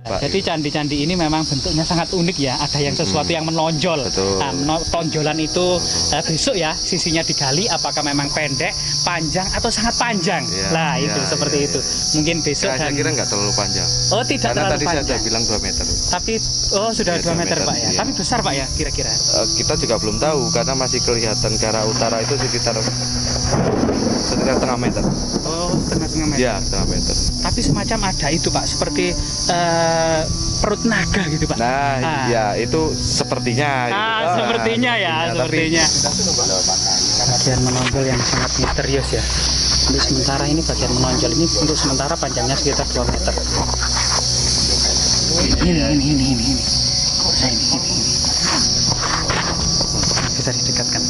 Pak. Jadi candi-candi ini memang bentuknya sangat unik ya. Ada yang sesuatu yang menonjol. Betul. Nah, tonjolan itu besok ya sisinya digali apakah memang pendek, panjang atau sangat panjang. Ya, Nah ya, itu seperti ya, itu. Mungkin besok. Saya kira nggak terlalu panjang. Oh tidak Karena terlalu tadi panjang. saya sudah bilang 2 meter. Tapi sudah Ya, 2 meter Pak ya. iya. Tapi besar Pak ya kira-kira. Kita juga belum tahu karena masih kelihatan ke arah utara itu sekitar setengah meter. Oh setengah meter. Ya, setengah meter. Tapi semacam ada itu Pak seperti perut naga gitu Pak. Nah, ya itu sepertinya. Sepertinya ya, sepertinya. Bagian menonjol yang sangat misterius ya. Untuk sementara ini bagian menonjol ini untuk sementara panjangnya sekitar 2 meter. Ini. Nah, ini. Bisa didekatkan.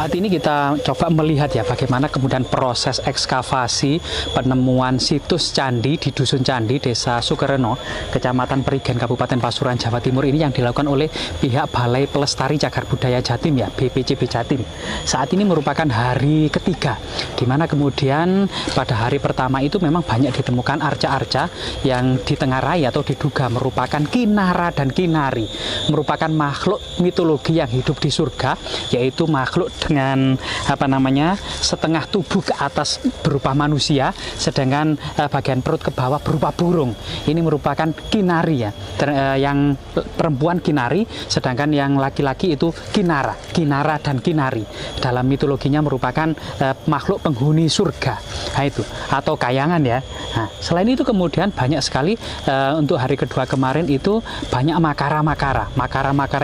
Saat ini kita coba melihat ya bagaimana kemudian proses ekskavasi penemuan situs candi di Dusun Candi, Desa Sukereno, Kecamatan Perigen, Kabupaten Pasuruan, Jawa Timur ini yang dilakukan oleh pihak Balai Pelestari Cagar Budaya Jatim ya, BPCB Jatim. Saat ini merupakan hari ketiga, di mana kemudian pada hari pertama itu memang banyak ditemukan arca-arca yang ditengarai atau diduga merupakan kinara dan kinari, merupakan makhluk mitologi yang hidup di surga, yaitu makhluk dengan setengah tubuh ke atas berupa manusia, sedangkan bagian perut ke bawah berupa burung. Ini merupakan kinari ya, yang perempuan kinari, sedangkan yang laki-laki itu kinara dan kinari. Dalam mitologinya merupakan makhluk penghuni surga, nah, itu atau kayangan ya. Nah, selain itu kemudian banyak sekali untuk hari kedua kemarin itu banyak makara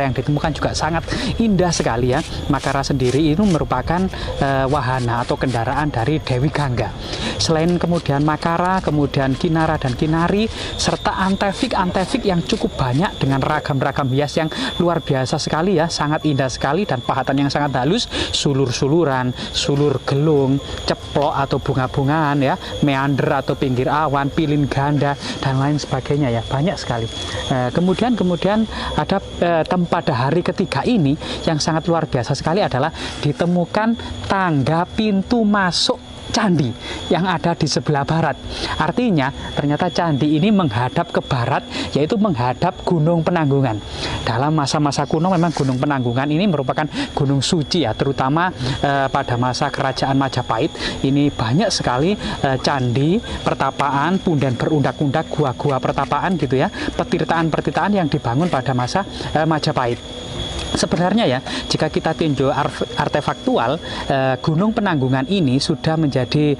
yang ditemukan juga sangat indah sekali ya. Makara sendiri itu merupakan wahana atau kendaraan dari Dewi Gangga. Selain kemudian makara, kemudian kinara dan kinari, serta antefik yang cukup banyak dengan ragam-ragam hias yang luar biasa sekali ya, sangat indah sekali dan pahatan yang sangat halus, sulur-suluran, sulur gelung, ceplok atau bunga-bungaan ya, meander atau pinggir awan, pilin ganda dan lain sebagainya ya, banyak sekali. Kemudian ada pada hari ketiga ini yang sangat luar biasa sekali adalah ditemukan tangga pintu masuk candi yang ada di sebelah barat. Artinya ternyata candi ini menghadap ke barat, yaitu menghadap Gunung Penanggungan. Dalam masa-masa kuno memang Gunung Penanggungan ini merupakan gunung suci ya, terutama pada masa kerajaan Majapahit. Ini banyak sekali candi, pertapaan, punden berundak-undak, gua-gua pertapaan gitu ya, petirtaan-petirtaan yang dibangun pada masa Majapahit. Sebenarnya ya, jika kita tinjau artefaktual, Gunung Penanggungan ini sudah menjadi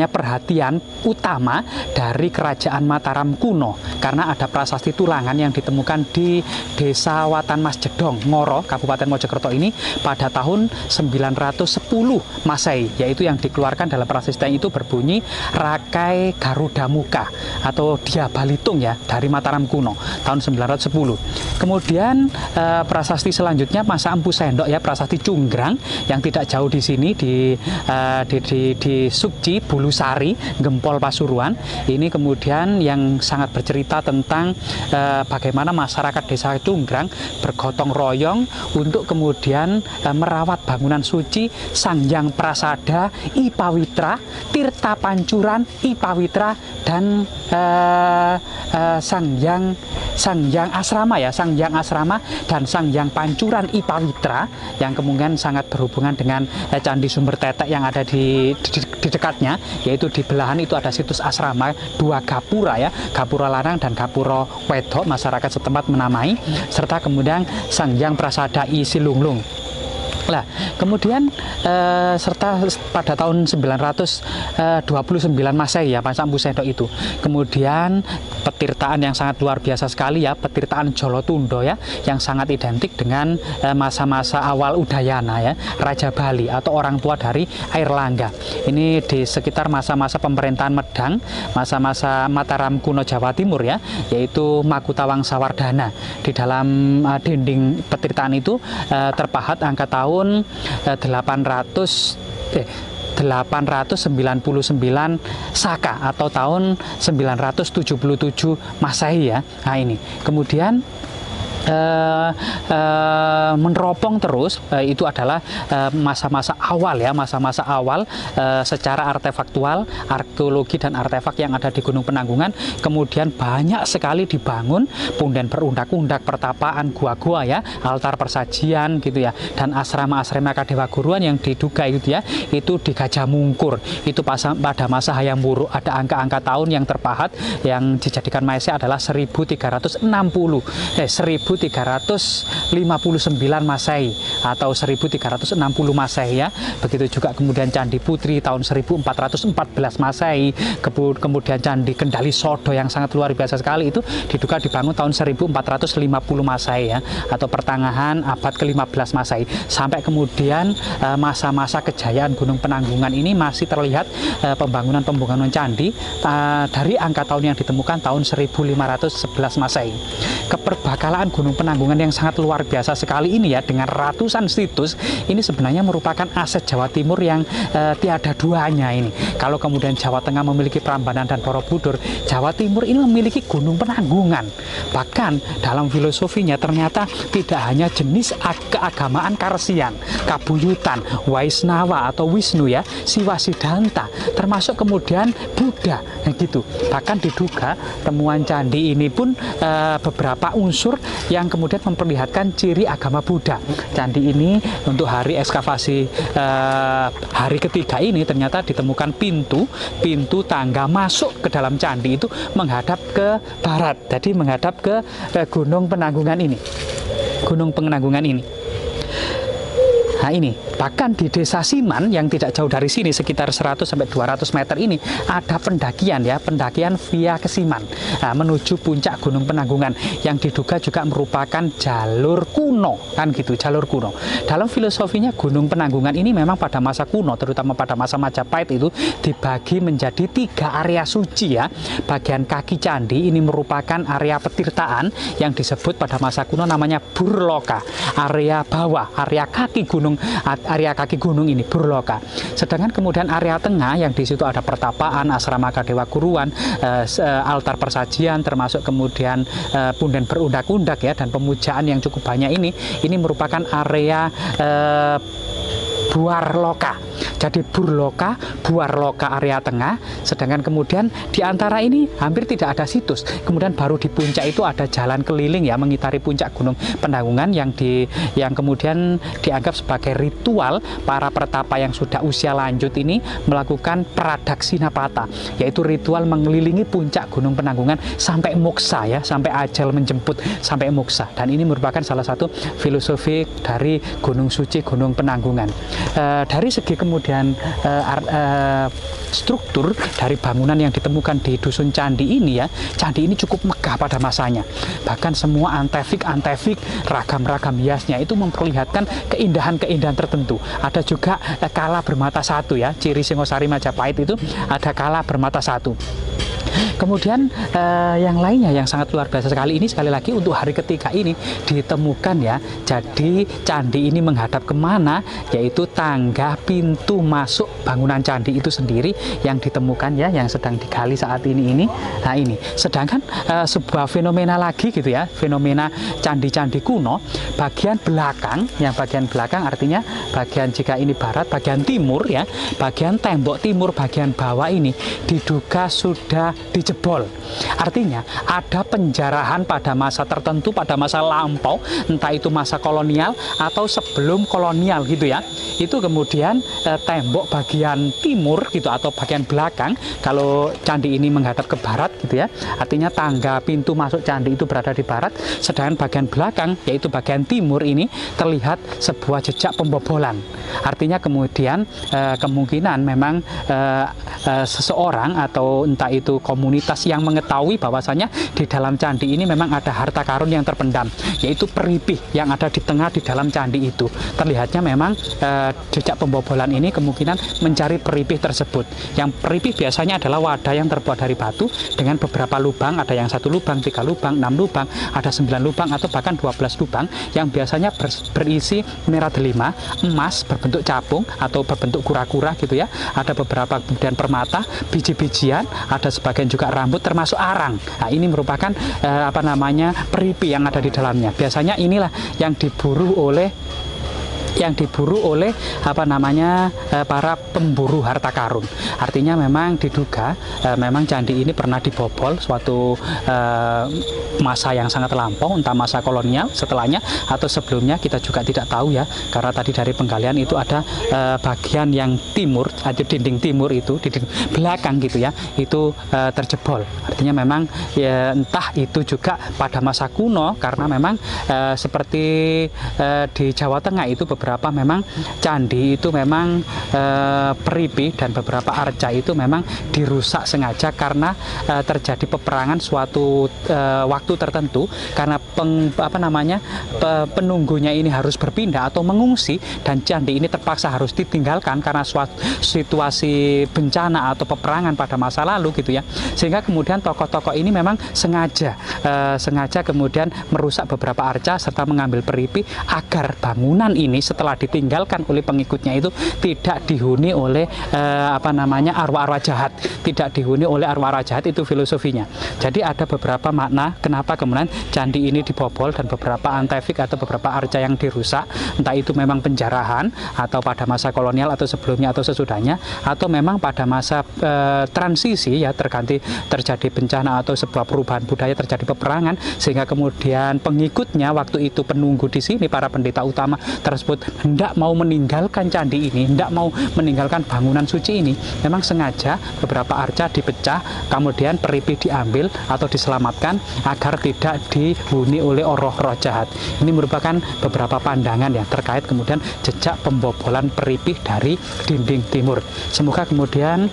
perhatian utama dari Kerajaan Mataram kuno, karena ada prasasti tulangan yang ditemukan di Desa Watan Mas Jedong, Ngoro, Kabupaten Mojokerto ini pada tahun 910 Masehi, yaitu yang dikeluarkan dalam prasasti itu berbunyi Rakai Garuda Muka atau Dia Balitung ya, dari Mataram kuno tahun 910. Kemudian prasasti selanjutnya Masa Empu Sendok ya, prasasti Cunggrang yang tidak jauh di sini di Sukci Bulusari, Gempol Pasuruan. Ini kemudian yang sangat bercerita tentang bagaimana masyarakat desa Cunggrang bergotong royong untuk kemudian merawat bangunan suci Sang Hyang Prasada, I Pawitra, Tirta Pancuran, I Pawitra, dan Sang Hyang Asrama ya, Sang Hyang Asrama dan Sang Hyang Pancuran I Pawitra, yang kemungkinan sangat berhubungan dengan Candi Sumber Tetek yang ada di dekatnya, yaitu di belahan itu ada situs asrama 2 gapura ya, gapura lanang dan gapura wedok, masyarakat setempat menamai, serta kemudian Sang Hyang Prasada I Silunglung. Nah, kemudian serta pada tahun 929 Masehi ya, Masa Empu Sendok itu. Kemudian petirtaan yang sangat luar biasa sekali ya, petirtaan Jolotundo ya, yang sangat identik dengan masa-masa awal Udayana ya, Raja Bali atau orang tua dari Airlangga. Ini di sekitar masa-masa pemerintahan Medang, masa-masa Mataram kuno Jawa Timur ya, yaitu Makutawangsa Wardhana. Di dalam dinding petirtaan itu terpahat angka tahun 899 Saka atau tahun 977 Masehi ya. Nah ini kemudian meneropong terus, itu adalah masa-masa awal ya, masa-masa awal secara artefaktual, arkeologi dan artefak yang ada di Gunung Penanggungan. Kemudian banyak sekali dibangun punden berundak-undak, pertapaan, gua-gua ya, altar persajian gitu ya, dan asrama-asrama Kadewa Guruan yang diduga gitu ya, itu di Gajah Mungkur. Itu pada masa Hayam Wuruk. Ada angka-angka tahun yang terpahat yang dijadikan maese adalah 1359 Masehi atau 1360 Masehi ya. Begitu juga kemudian Candi Putri tahun 1414 Masehi, kemudian Candi Kendali Sodo yang sangat luar biasa sekali itu diduga dibangun tahun 1450 Masehi ya, atau pertengahan abad ke-15 Masehi. Sampai kemudian masa-masa kejayaan Gunung Penanggungan ini masih terlihat pembangunan candi dari angka tahun yang ditemukan tahun 1511 Masehi. Keperbakalaan Gunung Penanggungan yang sangat luar biasa sekali ini ya, dengan ratusan situs, ini sebenarnya merupakan aset Jawa Timur yang tiada duanya ini. Kalau kemudian Jawa Tengah memiliki Prambanan dan Borobudur, Jawa Timur ini memiliki Gunung Penanggungan. Bahkan dalam filosofinya ternyata tidak hanya jenis keagamaan Karsian, Kabuyutan, Waisnawa atau Wisnu ya, Siwa Siddhanta, termasuk kemudian Buddha gitu. Bahkan diduga temuan candi ini pun beberapa unsur yang kemudian memperlihatkan ciri agama Buddha. Candi ini untuk hari ekskavasi hari ketiga ini ternyata ditemukan pintu tangga masuk ke dalam candi itu menghadap ke barat, jadi menghadap ke Gunung Penanggungan ini. Nah ini, bahkan di Desa Siman yang tidak jauh dari sini, sekitar 100 sampai 200 meter ini, ada pendakian ya, pendakian via ke Siman, menuju puncak Gunung Penanggungan yang diduga juga merupakan jalur kuno, kan gitu, jalur kuno. Dalam filosofinya Gunung Penanggungan ini memang pada masa kuno, terutama pada masa Majapahit itu dibagi menjadi 3 area suci ya. Bagian kaki candi ini merupakan area petirtaan yang disebut pada masa kuno namanya Burloka. Area bawah, area kaki gunung ini Burloka. Sedangkan kemudian area tengah yang di situ ada pertapaan, asrama Kadewa Guruan, altar persajian, termasuk kemudian punden berundak-undak ya, dan pemujaan yang cukup banyak ini merupakan area Buarloka. Jadi Burloka, Buarloka area tengah, sedangkan kemudian di antara ini hampir tidak ada situs. Kemudian baru di puncak itu ada jalan keliling ya, mengitari puncak Gunung Penanggungan yang kemudian dianggap sebagai ritual para pertapa yang sudah usia lanjut ini melakukan pradaksina pata, yaitu ritual mengelilingi puncak Gunung Penanggungan sampai moksa ya, sampai ajal menjemput sampai moksa. Dan ini merupakan salah satu filosofi dari Gunung Suci Gunung Penanggungan. Dari segi kemudian struktur dari bangunan yang ditemukan di Dusun Candi ini ya, candi ini cukup megah pada masanya. Bahkan semua antefik, ragam-ragam hiasnya itu memperlihatkan keindahan-keindahan tertentu. Ada juga kala bermata satu ya, ciri Singosari Majapahit itu ada kala bermata satu. Kemudian yang lainnya yang sangat luar biasa sekali ini, sekali lagi untuk hari ketiga ini ditemukan ya. Jadi candi ini menghadap kemana, yaitu tangga pintu masuk bangunan candi itu sendiri yang ditemukan ya, yang sedang digali saat ini. Nah ini, sedangkan sebuah fenomena lagi gitu ya, fenomena candi-candi kuno, bagian belakang artinya bagian, jika ini barat, bagian timur ya, bagian tembok timur bagian bawah ini diduga sudah dijebol. Artinya ada penjarahan pada masa tertentu, pada masa lampau, entah itu masa kolonial atau sebelum kolonial gitu ya. Itu kemudian tembok bagian timur gitu atau bagian belakang, kalau candi ini menghadap ke barat gitu ya, artinya tangga pintu masuk candi itu berada di barat, sedangkan bagian belakang yaitu bagian timur ini terlihat sebuah jejak pembobolan. Artinya kemudian kemungkinan memang seseorang atau entah itu komunitas yang mengetahui bahwasanya di dalam candi ini memang ada harta karun yang terpendam, yaitu peripih yang ada di tengah di dalam candi itu. Terlihatnya memang jejak pembobolan ini kemungkinan mencari peripih tersebut. Yang peripih biasanya adalah wadah yang terbuat dari batu dengan beberapa lubang, ada yang 1 lubang, 3 lubang, 6 lubang, ada 9 lubang atau bahkan 12 lubang yang biasanya berisi merah delima, emas berbentuk capung atau berbentuk kura-kura gitu ya. Ada beberapa kemudian permata, biji-bijian, ada sebagian juga juga rambut termasuk arang. Nah, ini merupakan peripi yang ada di dalamnya. Biasanya inilah yang diburu oleh para pemburu harta karun. Artinya memang diduga memang candi ini pernah dibobol suatu masa yang sangat lampau, entah masa kolonial setelahnya atau sebelumnya, kita juga tidak tahu ya, karena tadi dari penggalian itu ada bagian yang timur, ada dinding timur itu, dinding belakang gitu ya, itu terjebol. Artinya memang ya, entah itu juga pada masa kuno, karena memang seperti di Jawa Tengah itu beberapa memang candi itu memang peripi dan beberapa arca itu memang dirusak sengaja karena terjadi peperangan suatu waktu tertentu, karena penunggunya ini harus berpindah atau mengungsi, dan candi ini terpaksa harus ditinggalkan karena suatu situasi bencana atau peperangan pada masa lalu gitu ya, sehingga kemudian tokoh-tokoh ini memang sengaja kemudian merusak beberapa arca serta mengambil peripi agar bangunan ini setelah ditinggalkan oleh pengikutnya itu tidak dihuni oleh arwah-arwah jahat, tidak dihuni oleh arwah-arwah jahat, itu filosofinya. Jadi ada beberapa makna kenapa kemudian candi ini dibobol dan beberapa antefik atau beberapa arca yang dirusak, entah itu memang penjarahan atau pada masa kolonial atau sebelumnya atau sesudahnya, atau memang pada masa transisi ya, terjadi bencana atau sebuah perubahan budaya, terjadi peperangan, sehingga kemudian pengikutnya waktu itu penunggu di sini, para pendeta utama tersebut hendak mau meninggalkan candi ini, hendak mau meninggalkan bangunan suci ini. Memang sengaja beberapa arca dipecah, kemudian peripi diambil atau diselamatkan agar tidak dihuni oleh roh-roh jahat. Ini merupakan beberapa pandangan yang terkait kemudian jejak pembobolan peripi dari dinding timur. Semoga kemudian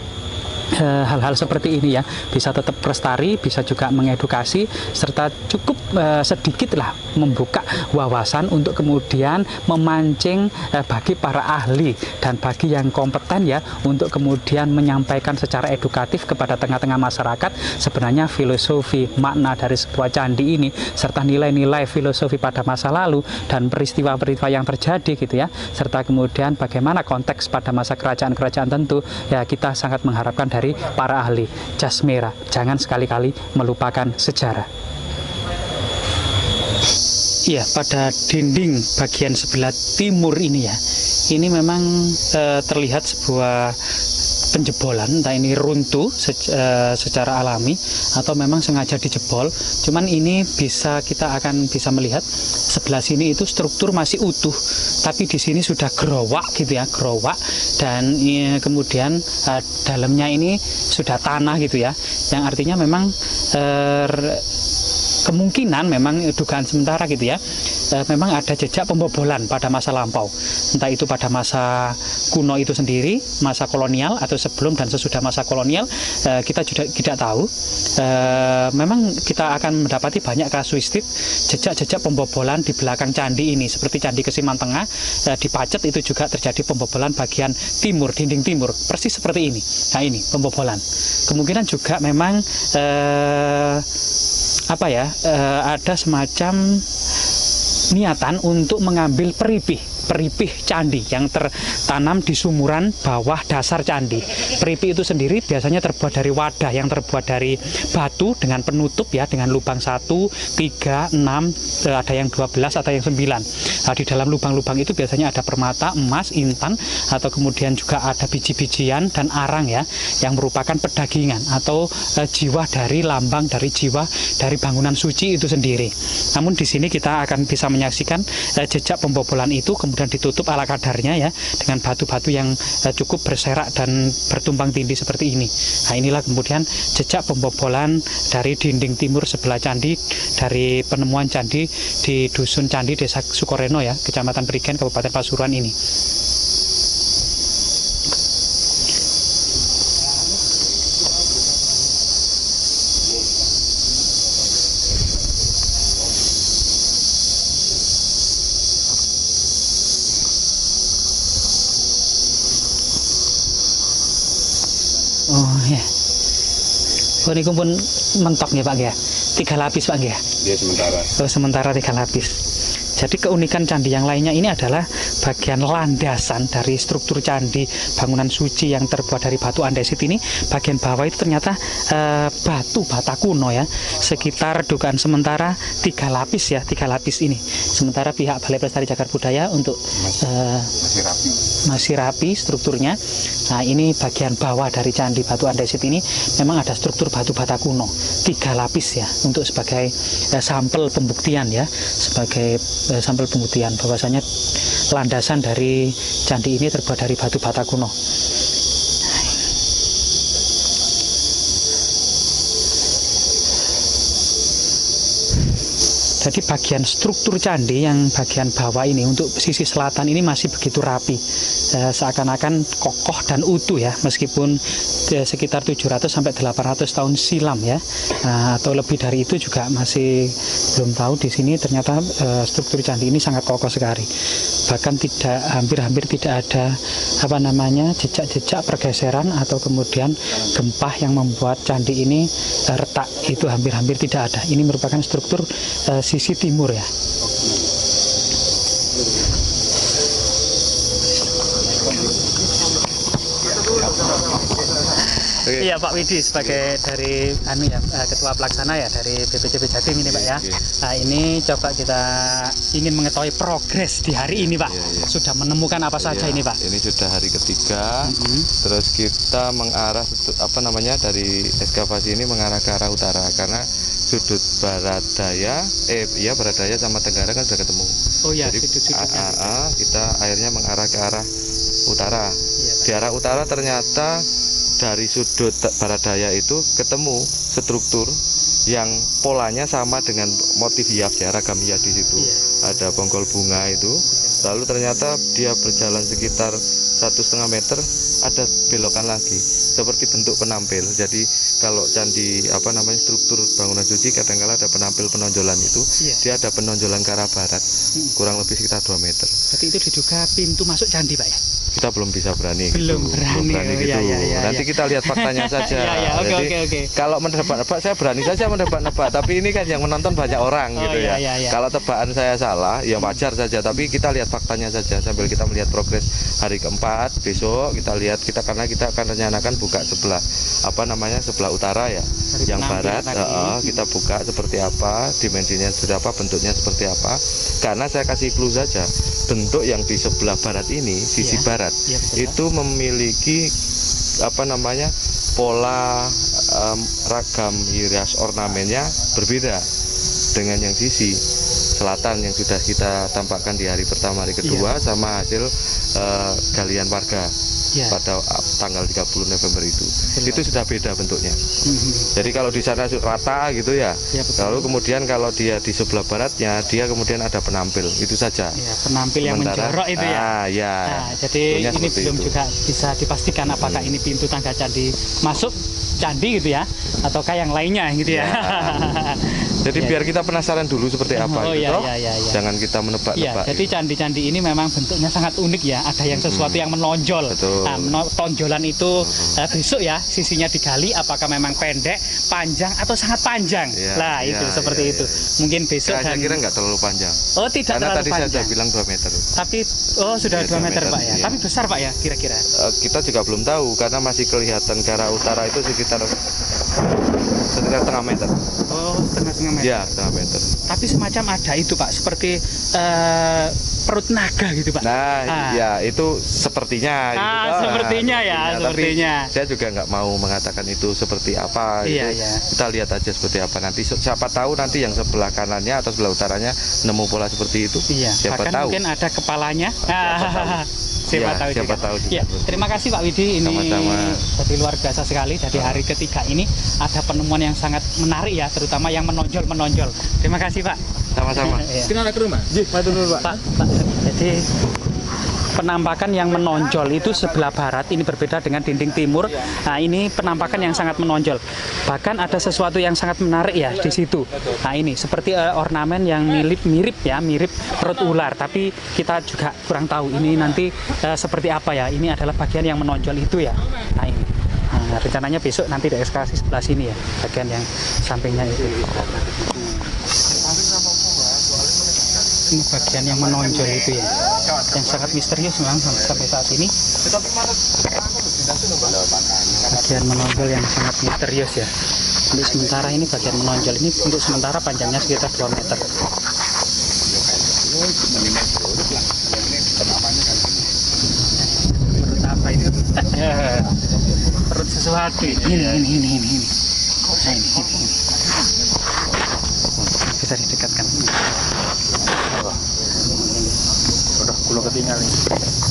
hal-hal seperti ini ya bisa tetap lestari, bisa juga mengedukasi, serta cukup sedikitlah membuka wawasan untuk kemudian memancing bagi para ahli dan bagi yang kompeten ya, untuk kemudian menyampaikan secara edukatif kepada tengah-tengah masyarakat sebenarnya filosofi makna dari sebuah candi ini, serta nilai-nilai filosofi pada masa lalu dan peristiwa-peristiwa yang terjadi gitu ya, serta kemudian bagaimana konteks pada masa kerajaan-kerajaan tentu ya. Kita sangat mengharapkan dari para ahli jas merah, jangan sekali-kali melupakan sejarah. Iya, pada dinding bagian sebelah timur ini ya, ini memang terlihat sebuah penjebolan, entah ini runtuh secara alami atau memang sengaja dijebol. Cuman ini kita akan bisa melihat sebelah sini itu struktur masih utuh, tapi di sini sudah gerowak gitu ya, gerowak, dan kemudian dalamnya ini sudah tanah gitu ya, yang artinya memang kemungkinan memang dugaan sementara gitu ya, memang ada jejak pembobolan pada masa lampau, entah itu pada masa kuno itu sendiri, masa kolonial atau sebelum dan sesudah masa kolonial, kita juga tidak tahu. Memang kita akan mendapati banyak kasuistik jejak-jejak pembobolan di belakang candi ini, seperti Candi Kesiman Tengah di Pacet itu juga terjadi pembobolan bagian timur, dinding timur, persis seperti ini. Nah ini pembobolan, kemungkinan juga memang ada semacam niatan untuk mengambil peripih candi yang tertanam di sumuran bawah dasar candi. Peripih itu sendiri biasanya terbuat dari wadah yang terbuat dari batu dengan penutup ya, dengan lubang 1, 3, 6, ada yang 12, ada yang 9. Nah, di dalam lubang-lubang itu biasanya ada permata, emas, intan, atau kemudian juga ada biji-bijian dan arang ya, yang merupakan pedagingan atau jiwa dari lambang dari jiwa dari bangunan suci itu sendiri. Namun di sini kita akan bisa menyaksikan jejak pembobolan itu kemudian ditutup ala kadarnya ya, dengan batu-batu yang cukup berserak dan bertumpang tindih seperti ini. Nah inilah kemudian jejak pembobolan dari dinding timur sebelah candi, dari penemuan candi di Dusun Candi Desa Sukoreno ya, Kecamatan Perigen, Kabupaten Pasuruan ini. Oh ya, ini pun mentok ya Pak ya, 3 lapis Pak ya? Dia sementara. Oh sementara 3 lapis. Jadi keunikan candi yang lainnya ini adalah bagian landasan dari struktur candi bangunan suci yang terbuat dari batu andesit ini. Bagian bawah itu ternyata batu bata kuno ya, sekitar dugaan sementara 3 lapis ya, 3 lapis ini. Sementara pihak Balai Pelestari Cagar Budaya untuk masih rapi strukturnya. Nah, ini bagian bawah dari candi batu andesit ini memang ada struktur batu bata kuno 3 lapis ya, untuk sebagai sampel pembuktian ya, sebagai sampel pembuktian bahwasanya landasan dari candi ini terbuat dari batu bata kuno. Jadi bagian struktur candi yang bagian bawah ini untuk sisi selatan ini masih begitu rapi, seakan-akan kokoh dan utuh ya, meskipun sekitar 700 sampai 800 tahun silam ya, atau lebih dari itu juga masih belum tahu. Di sini ternyata struktur candi ini sangat kokoh sekali, bahkan hampir-hampir tidak ada jejak-jejak pergeseran atau kemudian gempah yang membuat candi ini retak, itu hampir-hampir tidak ada. Ini merupakan struktur sisi timur ya. Iya Pak Widi, sebagai dari ketua pelaksana ya dari BPCB Jatim ini Pak ya. Nah, ini coba kita ingin mengetahui progres di hari ini Pak. Sudah menemukan apa saja ini Pak? Ini sudah hari ketiga. Terus kita mengarah dari ekskavasi ini mengarah ke arah utara, karena sudut barat daya sama tenggara kan sudah ketemu. Oh iya, jadi kita akhirnya mengarah ke arah utara. Iya, di arah utara ternyata dari sudut barat daya itu ketemu struktur yang polanya sama dengan motif hias ya, ragam hias di situ. Iya. Ada bonggol bunga itu. Lalu ternyata dia berjalan sekitar 1,5 meter, ada belokan lagi seperti bentuk penampil. Jadi kalau candi struktur bangunan suci kadang-kala ada penampil penonjolan itu. Iya. Dia ada penonjolan ke arah barat, kurang lebih sekitar 2 meter. Berarti itu diduga pintu masuk candi Pak ya? Kita belum bisa berani belum gitu. berani gitu. Ya. Nanti kita lihat faktanya saja. Oke. Kalau menebak-nebak saya berani saja menebak-nebak, tapi ini kan yang menonton banyak orang gitu ya. Kalau tebakan saya salah ya wajar saja, tapi kita lihat faktanya saja sambil kita melihat progres hari keempat. Besok kita karena kita akan rencanakan buka sebelah sebelah utara ya, dari yang barat. Kita buka seperti apa, dimensinya seperti apa, bentuknya seperti apa. Karena saya kasih clue saja, bentuk yang di sebelah barat ini, sisi barat itu memiliki pola ragam hias ornamennya berbeda dengan yang sisi selatan yang sudah kita tampakkan di hari pertama, hari kedua, sama hasil galian warga pada tanggal 30 November itu sudah beda bentuknya. Jadi kalau di sana rata gitu ya, lalu kemudian kalau dia di sebelah baratnya dia kemudian ada penampil, itu saja. Penampil yang menjorok itu ya. Nah, jadi ini belum juga bisa dipastikan apakah ini pintu tangga candi masuk candi gitu ya, ataukah yang lainnya gitu ya. Jadi biar kita penasaran dulu seperti apa jangan kita menebak-nebak. Jadi candi-candi ini memang bentuknya sangat unik ya, ada yang sesuatu yang menonjol. Nah, tonjolan itu besok ya sisinya digali, apakah memang pendek, panjang atau sangat panjang. Itu seperti itu. Mungkin besok saya kira nggak terlalu panjang. Oh, tidak karena terlalu tadi panjang. saya bilang 2 meter. Tapi sudah 2 meter Pak ya. Tapi besar Pak ya kira-kira. Kita juga belum tahu karena masih kelihatan ke arah utara itu sekitar setengah meter. Oh, setengah meter. Ya, setengah meter. Tapi semacam ada itu Pak, seperti perut naga gitu Pak. Ya itu sepertinya. Sepertinya ya, sepertinya. Tapi saya juga nggak mau mengatakan itu seperti apa. Kita lihat aja seperti apa nanti. Siapa tahu nanti yang sebelah kanannya atau sebelah utaranya nemu pola seperti itu. Siapa tahu. Mungkin ada kepalanya. Siapa tahu juga. Terima kasih Pak Widi, ini jadi luar biasa sekali. Jadi hari ketiga ini ada penemuan yang sangat menarik ya, terutama yang menonjol. Terima kasih Pak. Sama-sama. Kenal ke rumah? Pak. Jadi penampakan yang menonjol itu sebelah barat ini berbeda dengan dinding timur. Nah, ini penampakan yang sangat menonjol. Bahkan ada sesuatu yang sangat menarik ya di situ. Nah, ini seperti ornamen yang mirip perut ular, tapi kita juga kurang tahu ini nanti seperti apa ya. Ini adalah bagian yang menonjol itu ya. Nah, ini. Nah, rencananya besok nanti di ekskavasi sebelah sini ya, bagian yang sampingnya itu. Ini bagian yang menonjol itu ya, yang sangat misterius memang sampai saat ini. Bagian menonjol yang sangat misterius ya. Untuk sementara ini bagian menonjol ini untuk sementara panjangnya sekitar 2 meter. Perut apa itu? Perut sesuatu. Ini. Nah, ini. Bisa didekatkan. Udah kulo ketinggalan nih.